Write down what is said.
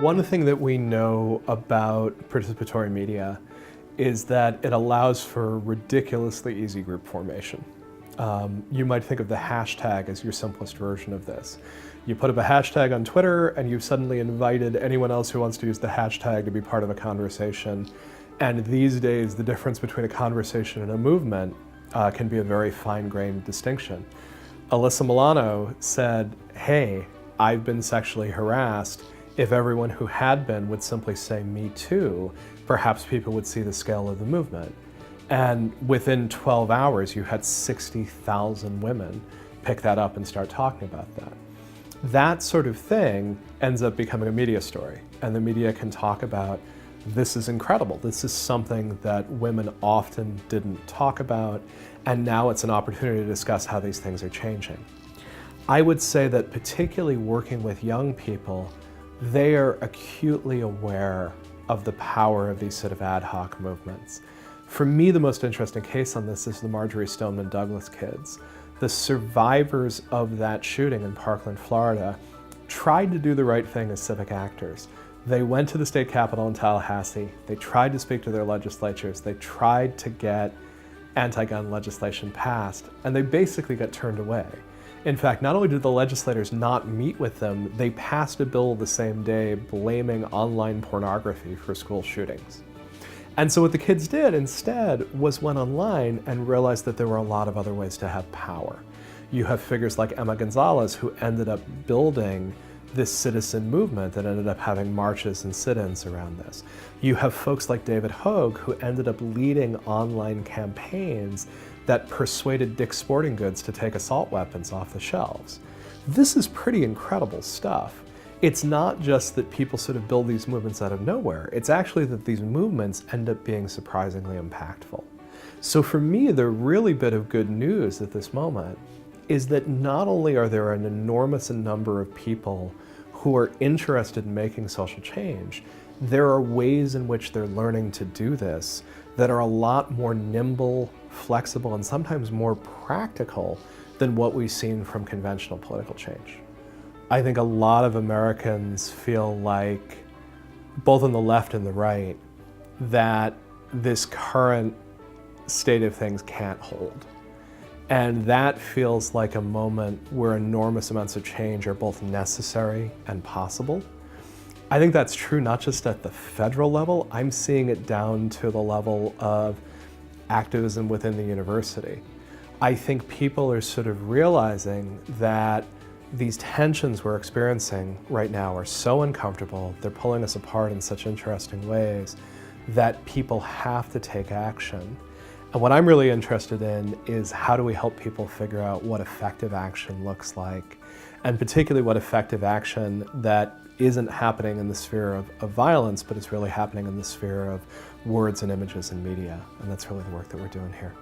One thing that we know about participatory media is that it allows for ridiculously easy group formation. You might think of the hashtag as your simplest version of this. You put up a hashtag on Twitter and you've suddenly invited anyone else who wants to use the hashtag to be part of a conversation. And these days, the difference between a conversation and a movement can be a very fine-grained distinction. Alyssa Milano said, "Hey, I've been sexually harassed." If everyone who had been would simply say, "Me too," perhaps people would see the scale of the movement. And within 12 hours, you had 60,000 women pick that up and start talking about that. That sort of thing ends up becoming a media story, and the media can talk about, this is incredible. This is something that women often didn't talk about, and now it's an opportunity to discuss how these things are changing. I would say that particularly working with young people, they are acutely aware of the power of these sort of ad hoc movements. For me, the most interesting case on this is the Marjory Stoneman Douglas kids. The survivors of that shooting in Parkland, Florida, tried to do the right thing as civic actors. They went to the state capitol in Tallahassee. They tried to speak to their legislatures. They tried to get anti-gun legislation passed, and they basically got turned away. In fact, not only did the legislators not meet with them, they passed a bill the same day blaming online pornography for school shootings. And so what the kids did instead was went online and realized that there were a lot of other ways to have power. You have figures like Emma Gonzalez, who ended up building this citizen movement that ended up having marches and sit-ins around this. You have folks like David Hogue, who ended up leading online campaigns that persuaded Dick's Sporting Goods to take assault weapons off the shelves. This is pretty incredible stuff. It's not just that people sort of build these movements out of nowhere, it's actually that these movements end up being surprisingly impactful. So for me, the really bit of good news at this moment is that not only are there an enormous number of people who are interested in making social change, there are ways in which they're learning to do this that are a lot more nimble, flexible, and sometimes more practical than what we've seen from conventional political change. I think a lot of Americans feel like, both on the left and the right, that this current state of things can't hold. And that feels like a moment where enormous amounts of change are both necessary and possible. I think that's true not just at the federal level, I'm seeing it down to the level of activism within the university. I think people are sort of realizing that these tensions we're experiencing right now are so uncomfortable, they're pulling us apart in such interesting ways, that people have to take action. And what I'm really interested in is how do we help people figure out what effective action looks like, and particularly what effective action that isn't happening in the sphere of violence, but it's really happening in the sphere of words and images and media. And that's really the work that we're doing here.